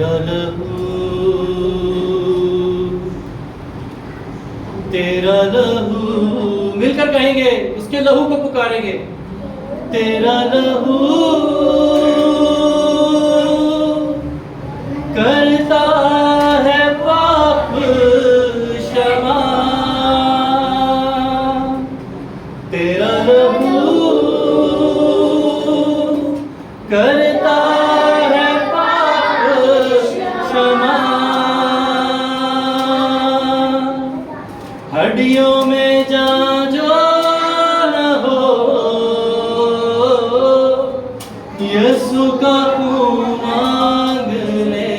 تیرا لہو تیرا لہو، مل کر کہیں گے، اس کے لہو کو پکاریں گے. تیرا لہو کرتا ہے پاپ شمع، تیرا لہو کرتا ہے پاپ شمع. ہڈیوں میں جان جو نہ ہو، یسوع کا خون مانگ لے.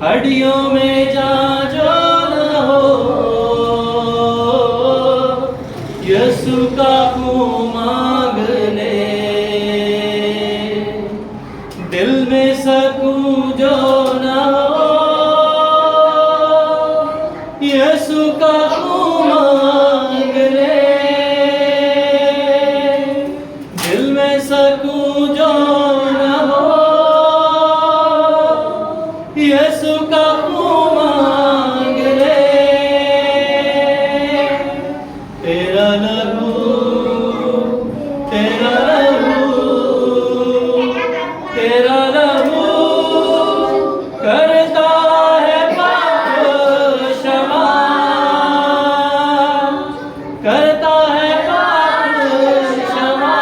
ہڈیوں میں جان جو نہ ہو، یسوع کا خون مانگ لے. دل میں سکون جو نہ ہو، یسوع کا خون مانگ لے. دل میں سکون جو نہ ہو، یسوع کا خون مانگ لے. تیرا لہو تیرا لہو تیرا لہو کرتا ہے پاک شمع، کرتا ہے پاک شمع.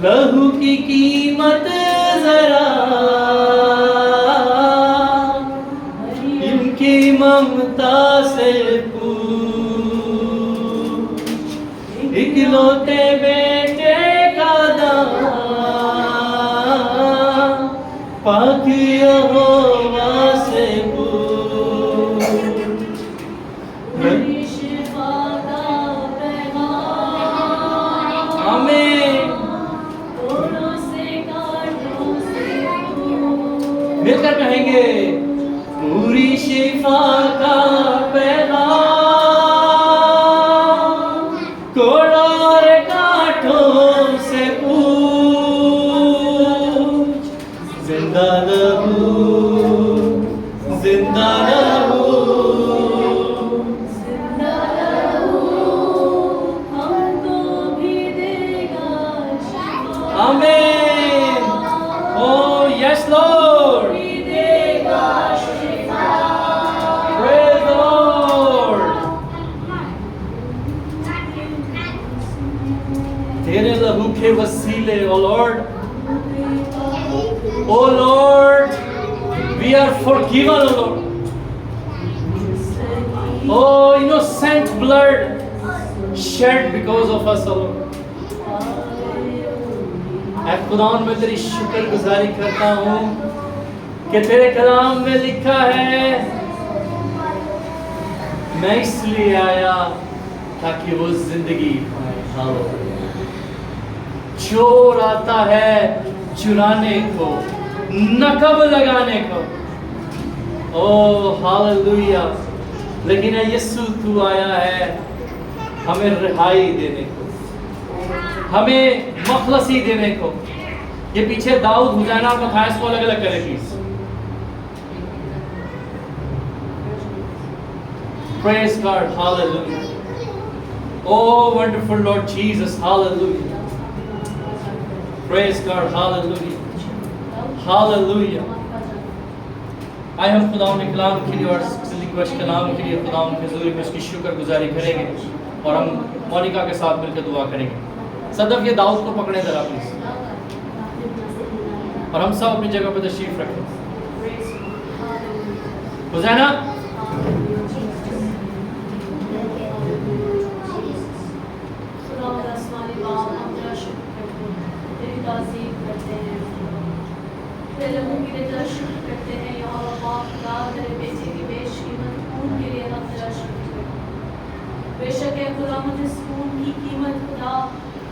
لہو کی قیمت ذرا ان کی ممتا سے پوچھ. اکلوتے بیٹے کا دام پاک یہوہ سے پوچھ. آمین. مل کر کہیں گے، پوری شفا کا پیغام کوڑوں اور کانٹوں سے پوچھ. زندہ لہو زندہ لہو ہم کو بھی دے گا شفا. آمین. او یس لارڈ. بھی دے گا شفا. Praise the Lord. تیرے لہو کے وسیلے O Lord, O Lord we are forgiven O Lord. Oh innocent blood shed because of us O Lord. اے خداوند میں تیری شکر گزاری کرتا ہوں کہ تیرے کلام میں لکھا ہے میں اس لیے آیا تاکہ وہ زندگی پائے. چور آتا ہے چرانے کو، نقب لگانے کو. او ہاللویا. لیکن اے یسوع تو آیا ہے ہمیں رہائی دینے کو، ہمیں مخلصی دینے کو. یہ پیچھے داؤد، حسینہ اور متھائیس کو الگ الگ کرے please. Praise God, hallelujah. Oh wonderful Lord Jesus, hallelujah. Praise God, hallelujah. Hallelujah. آئے ہم خداوند کے کلام کے لیے اور زندگی بخش کلام کے لیے خداوند کے حضور میں اس کی شکر گزاری کریں گے اور ہم مونیکا کے ساتھ مل کے دعا کریں گے. صدف یہ داؤد کو پکڑیں ذرا پلیز، اور ہم سب اپنی جگہ پہ تشریف رکھیں. حسینہ بے شک ہے خداوند اس خون کی قیمت خدا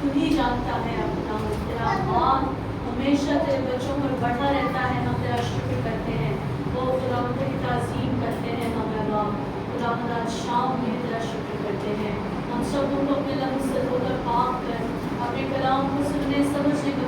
تو ہی جانتا ہے. خداوند تیرا بات ہمیشہ تیرے بچوں پر بڑھتا رہتا ہے. ہم تیرا شکر کرتے ہیں، وہ خداوند کی تعظیم کرتے ہیں. ہمارا باپ خداوند آج شام میں تیرا شکر کرتے ہیں. ہم سب کو اپنے لفظ سے دھو کر پاک کر اپنے کلام کو سننے سمجھنے کا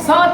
7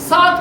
7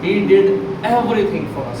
He did everything for us।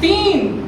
3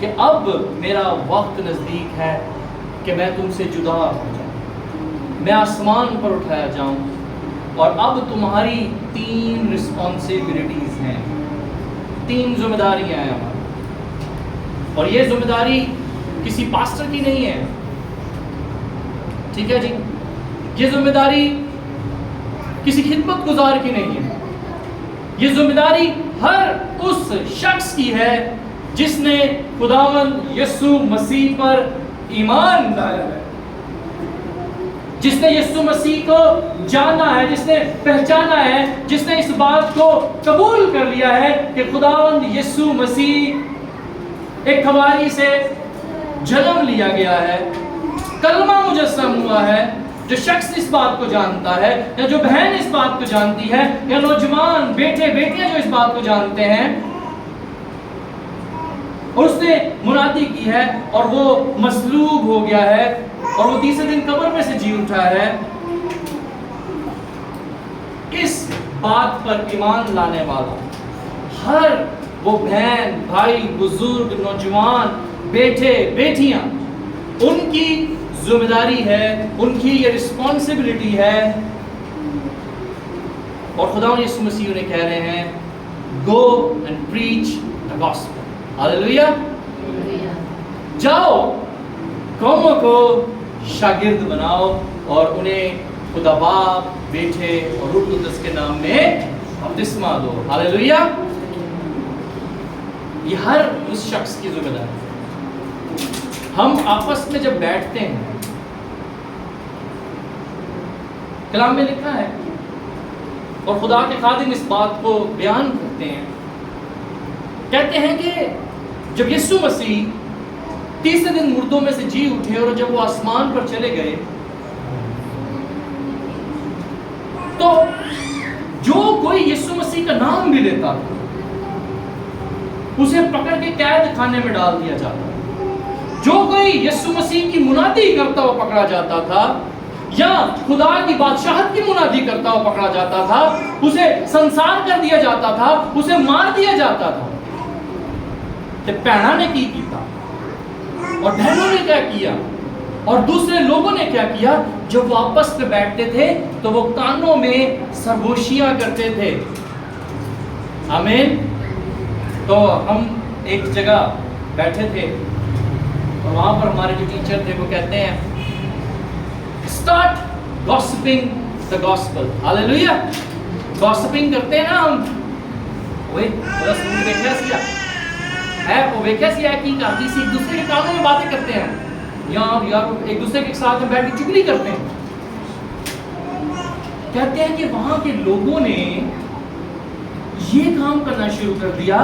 کہ اب میرا وقت نزدیک ہے کہ میں تم سے جدا ہو جاؤں، میں آسمان پر اٹھایا جاؤں، اور اب تمہاری 3 رسپانسبلٹیز ہیں، 3 ذمہ داریاں ہیں ہماری. اور یہ ذمہ داری کسی پاسٹر کی نہیں ہے، ٹھیک ہے جی، یہ ذمہ داری کسی خدمت گزار کی نہیں ہے، یہ ذمہ داری ہر اس شخص کی ہے جس نے خداوند یسوع مسیح پر ایمان لایا ہے، جس نے یسوع مسیح کو جانا ہے، جس نے پہچانا ہے، جس نے اس بات کو قبول کر لیا ہے کہ خداوند یسوع مسیح ایک حواری سے جنم لیا گیا ہے، کلمہ مجسم ہوا ہے. جو شخص اس بات کو جانتا ہے، یا جو بہن اس بات کو جانتی ہے، یا نوجوان بیٹے بیٹیاں جو اس بات کو جانتے ہیں، اور اس نے منادی کی ہے اور وہ مصلوب ہو گیا ہے اور وہ 3 دن قبر میں سے جی اٹھا ہے، اس بات پر ایمان لانے والا ہر وہ بہن بھائی بزرگ نوجوان بیٹے بیٹیاں، ان کی ذمہ داری ہے، ان کی یہ رسپانسبلٹی ہے. اور خدا یسوع مسیح انہیں کہہ رہے ہیں go and preach the gospel. ہاللیلویا. جاؤ قوموں کو شاگرد بناؤ اور انہیں خدا باپ بیٹے اور روح القدس کے نام میں بپتسمہ دو. ہاللیلویا. یہ ہر اس شخص کی ذمہ داری ہے. ہم آپس میں جب بیٹھتے ہیں، کلام میں لکھا ہے اور خدا کے خادم اس بات کو بیان کرتے ہیں، کہتے ہیں کہ جب یسوع مسیح 30 دن مردوں میں سے جی اٹھے اور جب وہ آسمان پر چلے گئے تو جو کوئی یسوع مسیح کا نام بھی لیتا تھا اسے پکڑ کے قید خانے میں ڈال دیا جاتا. جو کوئی یسوع مسیح کی منادی کرتا ہوا پکڑا جاتا تھا یا خدا کی بادشاہت کی منادی کرتا ہوا پکڑا جاتا تھا، اسے سنسار کر دیا جاتا تھا، اسے مار دیا جاتا تھا. تے پیڑا نے کی کیتا اور بہنوں نے کیا کیا اور دوسرے لوگوں نے کیا کیا؟ جب وہ آپس میں بیٹھتے تھے تو وہ کانوں میں سرگوشیاں کرتے تھے. آمین. تو ہم ایک جگہ بیٹھے تھے اور وہاں پر ہمارے جو ٹیچر تھے وہ کہتے ہیں اسٹارٹ گاسپنگ دی گاسپل. ہاللیلویا. گاسپنگ کرتے ہیں نا ہم. اوئے بس وہ دیکھا سیا ہے، وہ دیکھا سیا کی کرتی سی ایک دوسرے کے کانوں میں باتیں کرتے ہیں، یار ایک دوسرے کے ساتھ میں بیٹھ کے چگلی کرتے ہیں. کہتے ہیں کہ وہاں کے لوگوں نے یہ کام کرنا شروع کر دیا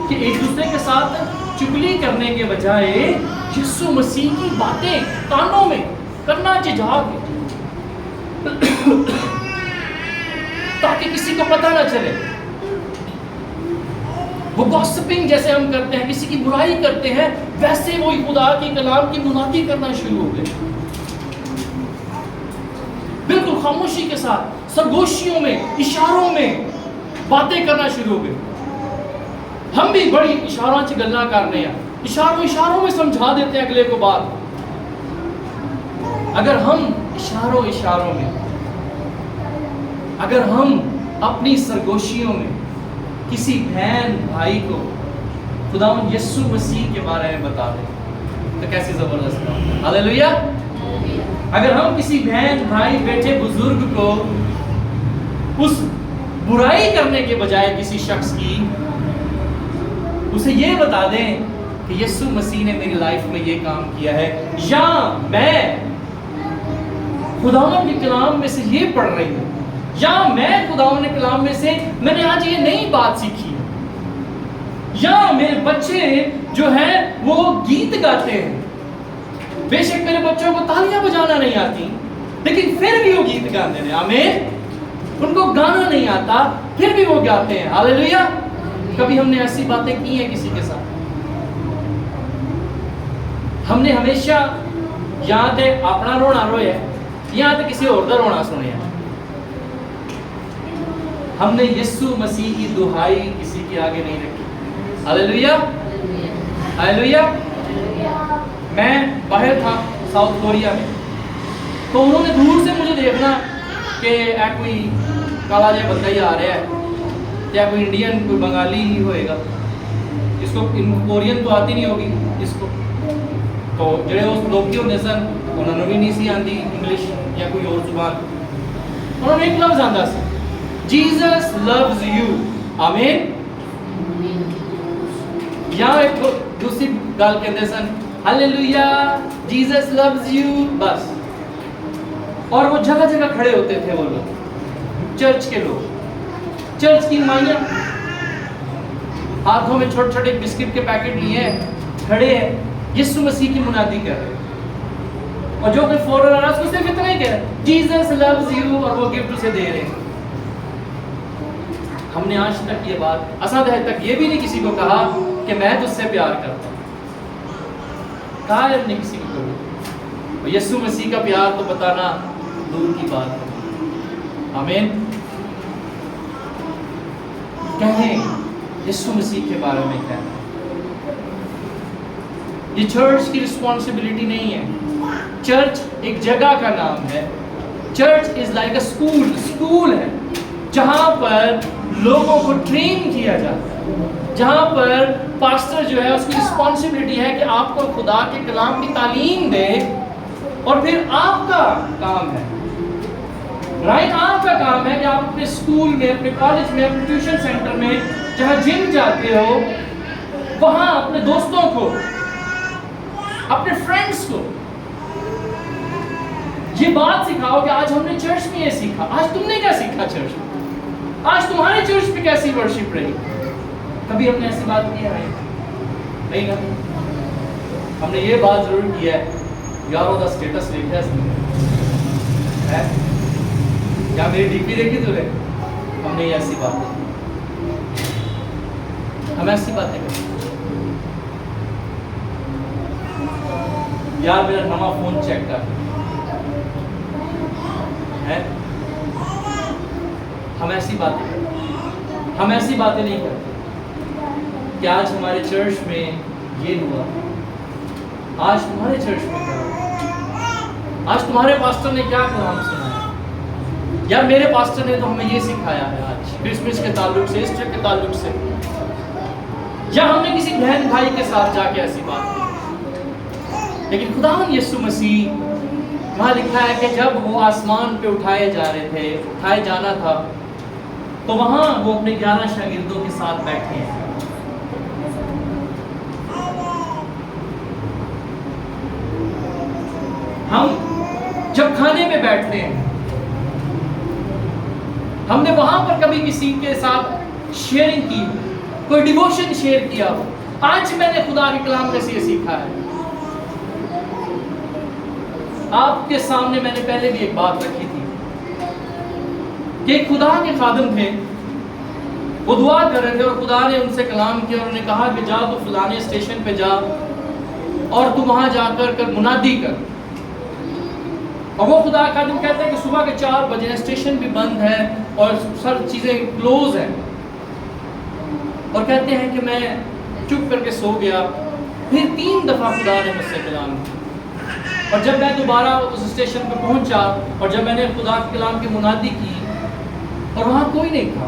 کہ ایک دوسرے کے ساتھ چگلی کرنے کے بجائے یسوع مسیح کی باتیں کانوں میں کرنا چاہا گے تاکہ کسی کو پتہ نہ چلے. وہ گاسپنگ جیسے ہم کرتے ہیں، کسی کی برائی کرتے ہیں، ویسے وہ خدا کے کلام کی منادی کرنا شروع ہو گئے. بالکل خاموشی کے ساتھ سرگوشیوں میں اشاروں میں باتیں کرنا شروع ہو گئے. ہم بھی بڑی اشاروں سے گلاں کرنے ہیں، اشاروں میں سمجھا دیتے ہیں اگلے کو بات. اگر ہم اشاروں میں، اگر ہم اپنی سرگوشیوں میں کسی بہن بھائی کو خداوند یسوع مسیح کے بارے میں بتا دیں تو کیسی زبردست بات ہے. ہاللیلویا. اگر ہم کسی بہن بھائی بیٹے بزرگ کو اس برائی کرنے کے بجائے کسی شخص کی اسے یہ بتا دیں کہ یسوع مسیح نے میری لائف میں یہ کام کیا ہے، یا میں خداوند کے کلام میں سے یہ پڑھ رہی ہوں، یا میں خداوند کے کلام میں سے میں نے آج یہ نئی بات سیکھی ہے، یا میرے بچے جو ہیں وہ گیت گاتے ہیں. بے شک میرے بچوں کو تالیاں بجانا نہیں آتی لیکن پھر بھی وہ گیت گاتے ہیں. آمین. ان کو گانا نہیں آتا پھر بھی وہ گاتے ہیں. ہاللیلویا. کبھی ہم نے ایسی باتیں کی ہیں کسی کے ساتھ؟ ہم نے ہمیشہ یہاں تے اپنا رونا رویا ہے، یہاں تے کسی اور دا رونا سنیا ہے. ہم نے یسوع مسیح کی دہائی کسی کے آگے نہیں رکھی. ہاللیلویا. ہاللویا. میں باہر تھا ساؤتھ کوریا میں, تو انہوں نے دور سے مجھے دیکھنا کہ کوئی کالا جہا بندہ ہی آ رہا ہے, یا کوئی انڈین, کوئی بنگالی ہی ہوئے گا, اس کو کورین تو آتی نہیں ہوگی اس کو. تو جڑے اس لوگ ہوندے سن انہوں نے بھی نہیں سی آتی انگلش یا کوئی اور زبان. انہوں نے ایک لفظ آندا سی, جیزس لوز یو. آمین. یا ایک دوسری گل کہندے سن, ہاللویا جیزس لوز یو, بس. اور وہ جگہ جگہ کھڑے ہوتے تھے وہ لوگ, چرچ کے لوگ, چرچ کی مائیاں ہاتھوں میں چھوٹے چھوٹے بسکٹ کے پیکٹ لیے ہیں, کھڑے ہیں, یسوع مسیح کی منادی کر رہے ہیں. اور جو کہ فورن آ رہا ہے اس کو صرف اتنا ہی کہہ رہا ہے, جیزس لوز یو, اور وہ گفٹ اسے دے رہے ہیں. ہم نے آج تک یہ بات, اسد تک یہ بھی نہیں کسی کو کہا کہ میں تجھ سے پیار کرتا ہوں. کہا ہے نے کسی کو کبھی. یسوع مسیح کا پیار تو بتانا دور کی بات ہے. آمین. کہیں یسوع مسیح کے بارے میں کہنا. یہ چرچ کی رسپانسبلٹی نہیں ہے. چرچ ایک جگہ کا نام ہے. Church is like a school. School ہے جہاں پر لوگوں کو ٹرین کیا جاتا ہے, جہاں پر پاسٹر جو ہے اس کی رسپانسبلٹی ہے کہ آپ کو خدا کے کلام کی تعلیم دے, اور پھر آپ کا کام ہے, رائٹ, آپ کا کام ہے کہ آپ اپنے اسکول میں, اپنے کالج میں, اپنے ٹیوشن سینٹر میں, جہاں جم جاتے ہو, وہاں اپنے دوستوں کو, اپنے فرینڈس کو یہ بات سکھاؤ کہ آج ہم نے چرچ میں یہ سیکھا. آج تم نے کیا سیکھا چرچ میں؟ آج تمہارے چرچ پہ کیسی ورشپ رہی؟ کبھی ہم نے ایسی بات کی ہے؟ نہیں نا. ہم نے یہ بات ضرور کی ہے, یار وہ اسٹیٹس دیکھا ہے, کیا میری ڈی پی دیکھی تو ہے. ہم نے ایسی بات, ہم ایسی باتیں کرتے. یار میرا نواں فون چیک کر ہے. ہم ایسی باتیں کرتے. ہم ایسی باتیں نہیں کرتے کہ آج ہمارے چرچ میں یہ ہوا, آج تمہارے چرچ میں کیا ہوا, آج تمہارے پاسٹر نے کیا کلام سنایا, یا میرے پاسٹر نے تو ہمیں یہ سکھایا ہے آج کرسمس کے تعلق سے, ایسٹر کے تعلق سے, یا ہم نے کسی بہن بھائی کے ساتھ جا کے ایسی بات کی. لیکن خداوند یسوع مسیح, وہاں لکھا ہے کہ جب وہ آسمان پہ اٹھائے جا رہے تھے, اٹھائے جانا تھا, تو وہاں وہ اپنے 11 شاگردوں کے ساتھ بیٹھے ہیں. ہم جب کھانے میں بیٹھتے ہیں, ہم نے وہاں پر کبھی کسی کے ساتھ شیئرنگ کی, کوئی ڈیووشن شیئر کیا. آج میں نے خدا کے کلام میں سے یہ سیکھا ہے. آپ کے سامنے میں نے پہلے بھی ایک بات رکھی تھی کہ ایک خدا کے خادم تھے, وہ دعا کر رہے تھے اور خدا نے ان سے کلام کیا, اور انہوں نے کہا کہ جا تو فلانے اسٹیشن پہ جا اور تو وہاں جا کر منادی کر. اور وہ خدا کا خادم کہتے ہیں کہ صبح کے 4 بجے اسٹیشن بھی بند ہے اور سب چیزیں کلوز ہیں, اور کہتے ہیں کہ میں چپ کر کے سو گیا. پھر 3 دفعہ خدا نے مجھ سے کلام کیا, اور جب میں دوبارہ اس اسٹیشن پہ پہنچا اور جب میں نے خدا کے کلام کی منادی کی اور وہاں کوئی نہیں تھا,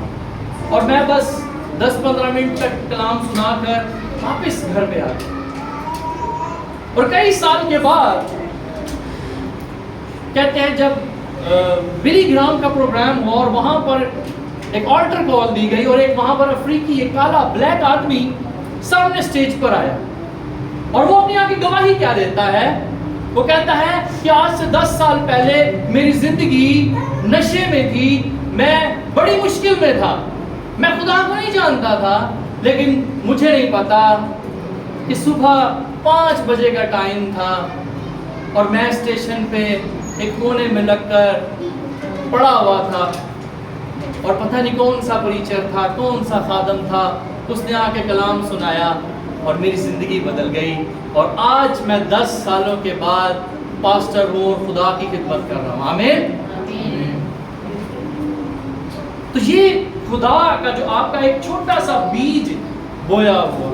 اور میں بس 10-15 منٹ تک کلام سنا کر واپس گھر پہ آ گیا. اور کئی سال کے بعد کہتے ہیں جب بلی گرام کا پروگرام ہوا اور وہاں پر ایک آلٹر کال دی گئی, اور ایک وہاں پر افریقی, ایک کالا بلیک آدمی سامنے سٹیج پر آیا, اور وہ اپنی آگے گواہی کیا دیتا ہے. وہ کہتا ہے کہ آج سے 10 سال پہلے میری زندگی نشے میں تھی, میں بڑی مشکل میں تھا, میں خدا کو نہیں جانتا تھا, لیکن مجھے نہیں پتا کہ صبح 5 بجے کا ٹائم تھا اور میں اسٹیشن پہ ایک کونے میں لگ کر پڑا ہوا تھا, اور پتہ نہیں کون سا پریچر تھا, کون سا خادم تھا, اس نے آ کے کلام سنایا اور میری زندگی بدل گئی, اور آج میں 10 سالوں کے بعد پاسٹر ہوں اور خدا کی خدمت کر رہا ہوں. آمین. تو یہ خدا کا جو آپ کا ایک چھوٹا سا بیج بویا ہوا,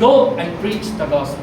Go and preach the gospel.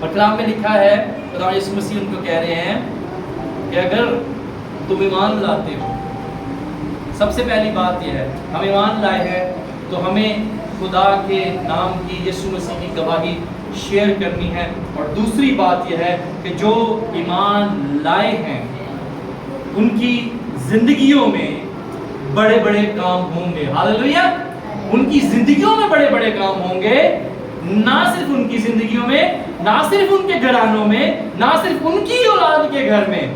اور کلام میں لکھا ہے خدا یسوع مسیح ان کو کہہ رہے ہیں کہ اگر تم ایمان لاتے ہو، سب سے پہلی بات یہ ہے ہم ایمان لائے ہیں تو ہمیں خدا کے نام کی، یسوع مسیح کی گواہی شیئر کرنی ہے. اور دوسری بات یہ ہے کہ جو ایمان لائے ہیں ان کی زندگیوں میں بڑے بڑے کام ہوں گے. ہاللیلویا. ان کی زندگیوں میں بڑے بڑے کام ہوں گے، نہ صرف ان کی زندگیوں میں، نہ صرف ان کے گھرانوں میں، نہ صرف ان کی اولاد کے گھر میں،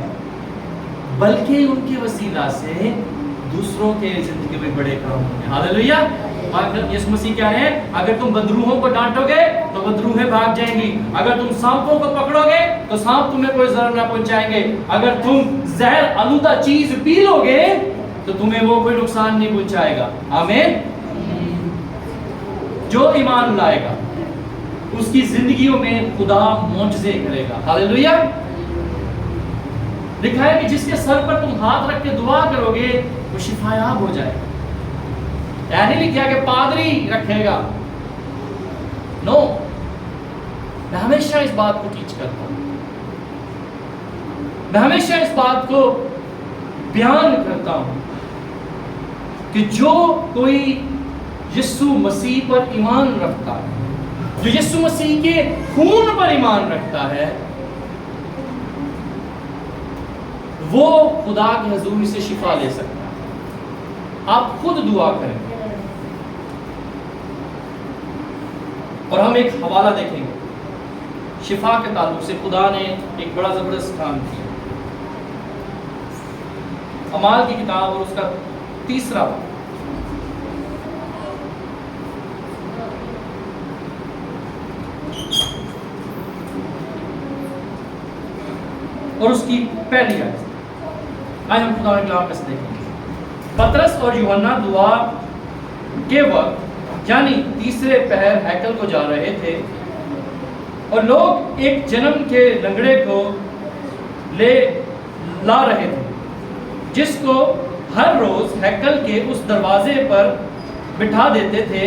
بلکہ ان کے وسیلہ سے دوسروں کے زندگی میں بڑے کام ہوں گے. ہاللیلویا. یسوع مسیح کیا ہے؟ اگر تم بدروحوں کو ڈانٹو گے تو بدروہیں بھاگ جائیں گی، اگر تم سانپوں کو پکڑو گے تو سانپ تمہیں کوئی ضرر نہ پہنچائیں گے، اگر تم زہر آلودہ چیز پی لو گے تو تمہیں وہ کوئی نقصان نہیں پہنچائے گا. آمین. جو ایمان لائے گا اس کی زندگیوں میں خدا معجزے کرے گا. ہاللیلویا. لکھا ہے کہ جس کے سر پر تم ہاتھ رکھ کے دعا کرو گے وہ شفا یاب ہو جائے گا. نہیں لکھا کہ پادری رکھے گا. نو. میں ہمیشہ اس بات کو ٹیچ کرتا ہوں، میں ہمیشہ اس بات کو بیان کرتا ہوں کہ جو کوئی یسوع مسیح پر ایمان رکھتا ہے، جو یسوع مسیح کے خون پر ایمان رکھتا ہے، وہ خدا کی حضوری سے شفا لے سکتا ہے. آپ خود دعا کریں. اور ہم ایک حوالہ دیکھیں گے شفا کے تعلق سے. خدا نے ایک بڑا زبردست کام کیا. اعمال کی کتاب اور اس کا 3 اور اس کی پہلی آیت. آئے ہم خدا کے کلام میں سے دیکھیں گے. پترس اور یوحنا دعا کے وقت یعنی تیسرے پہر ہیکل کو جا رہے تھے اور لوگ ایک جنم کے لنگڑے کو لا رہے تھے جس کو ہر روز ہیکل کے اس دروازے پر بٹھا دیتے تھے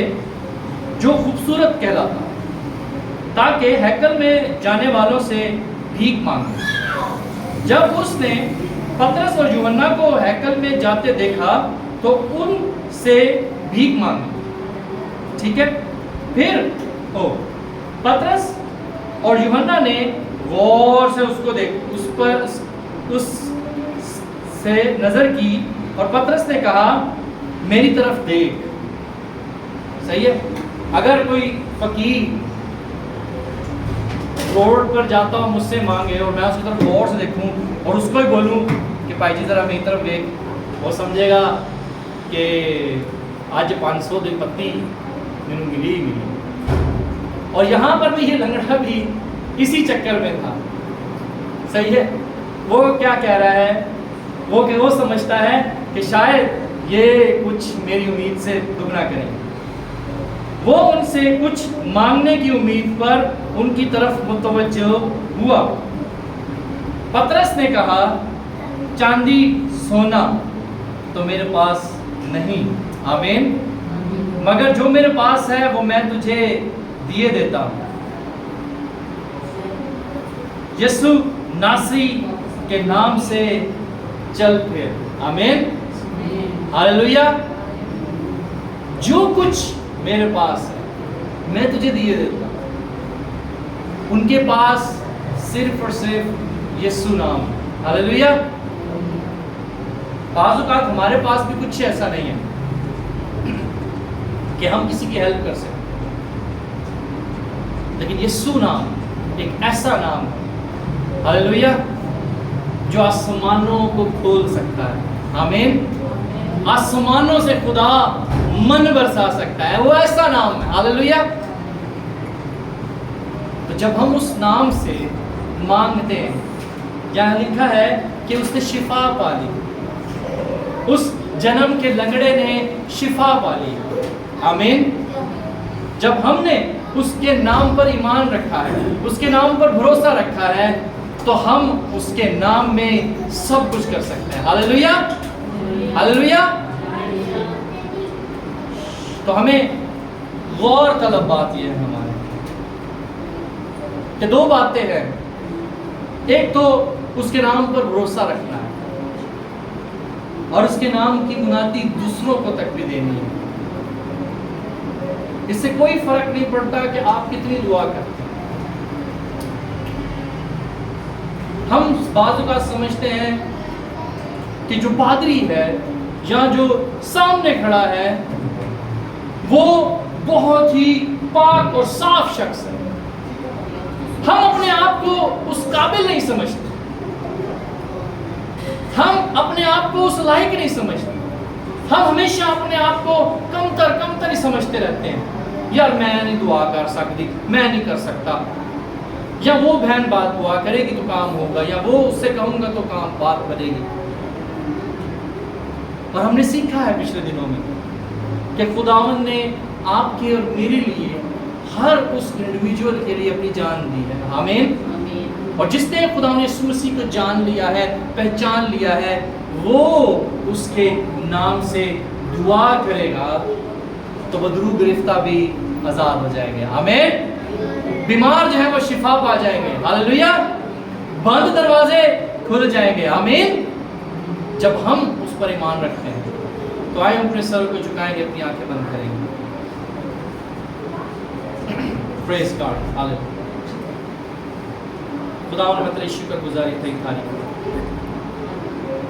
جو خوبصورت کہلاتا، تاکہ ہیکل میں جانے والوں سے بھیک مانگے. جب اس نے پترس اور یوحنا کو ہیکل میں جاتے دیکھا تو ان سے بھیک مانگی. ٹھیک ہے. پھر پترس اور یوحنا نے غور سے اس کو اس سے نظر کی اور پترس نے کہا میری طرف دیکھ. صحیح ہے. اگر کوئی فقیر روڈ پر جاتا ہوں مجھ سے مانگے اور میں اس کی طرف غور سے دیکھوں اور اس کو ہی بولوں کہ بھائی جی ذرا میری طرف دیکھ، وہ سمجھے گا کہ آج 500 دی پتی مینوں ملی. اور یہاں پر بھی یہ لنگڑا بھی اسی چکر میں تھا. صحیح ہے. وہ کیا کہہ رہا ہے؟ وہ سمجھتا ہے کہ شاید یہ کچھ میری امید سے دگنا کریں. وہ ان سے کچھ مانگنے کی امید پر ان کی طرف متوجہ ہوا. پترس نے کہا چاندی سونا تو میرے پاس نہیں، آمین، مگر جو میرے پاس ہے وہ میں تجھے دیے دیتا ہوں. یسوع ناصری کے نام سے چل پھر. آمین. ہاللیلویا. جو کچھ میرے پاس ہے میں تجھے دیے دیتا ہوں. ان کے پاس صرف اور صرف یسوع نام. ہاللیلویا. بعض اوقات ہمارے پاس بھی کچھ ایسا نہیں ہے کہ ہم کسی کی ہیلپ کر سکیں، لیکن یسوع نام ایک ایسا نام ہے، ہاللیلویا، جو آسمانوں کو کھول سکتا ہے. آمین. آسمانوں سے خدا من برسا سکتا ہے. وہ ایسا نام ہے. ہاللیلویا. تو جب ہم اس نام سے مانگتے ہیں، یہاں لکھا ہے کہ اس نے شفا پا لی. اس جنم کے لنگڑے نے شفا پا لی. آمین. جب ہم نے اس کے نام پر ایمان رکھا ہے، اس کے نام پر بھروسہ رکھا ہے، تو ہم اس کے نام میں سب کچھ کر سکتے ہیں. ہاللیلویا. ہاللیلویا. تو ہمیں غور طلب بات یہ ہے ہمارے کہ دو باتیں ہیں، ایک تو اس کے نام پر بھروسہ رکھنا ہے اور اس کے نام کی منادی دوسروں کو تک بھی دینی ہے۔ اس سے کوئی فرق نہیں پڑتا کہ آپ کتنی دعا کرتے ہیں۔ ہم بعض اوقات سمجھتے ہیں کہ جو پادری ہے یا جو سامنے کھڑا ہے وہ بہت ہی پاک اور صاف شخص ہے، ہم اپنے آپ کو اس قابل نہیں سمجھتے، ہم اپنے آپ کو اس لائق نہیں سمجھتے، ہم ہمیشہ اپنے آپ کو کم تر ہی سمجھتے رہتے ہیں، یار میں نہیں دعا کر سکتی، میں نہیں کر سکتا، یا وہ بہن بات دعا کرے گی تو کام ہوگا، یا وہ اس سے کہوں گا تو کام بات بنے گی۔ اور ہم نے سیکھا ہے پچھلے دنوں میں کہ خداوند نے آپ کے اور میرے لیے ہر اس انڈیویجول کے لیے اپنی جان دی ہے، آمین۔ اور جس نے خداوند یسوع مسیح کو جان لیا ہے، پہچان لیا ہے، وہ اس کے نام سے دعا کرے گا تو بدرو گرفتہ بھی آزاد ہو جائیں گے، آمین۔ بیمار جو ہے وہ شفا پا جائیں گے، ہاللیلویہ۔ بند دروازے کھل جائیں گے، آمین، جب ہم اس پر ایمان رکھتے ہیں۔ تو آئے ہم اپنے سر کو جھکائیں گے، اپنی آنکھیں بند کریں گے۔ پریز گاڈ، ہاللیلویہ۔ خداوند میں تیری شکر گزاری، تیری تعریف کرتا ہوں۔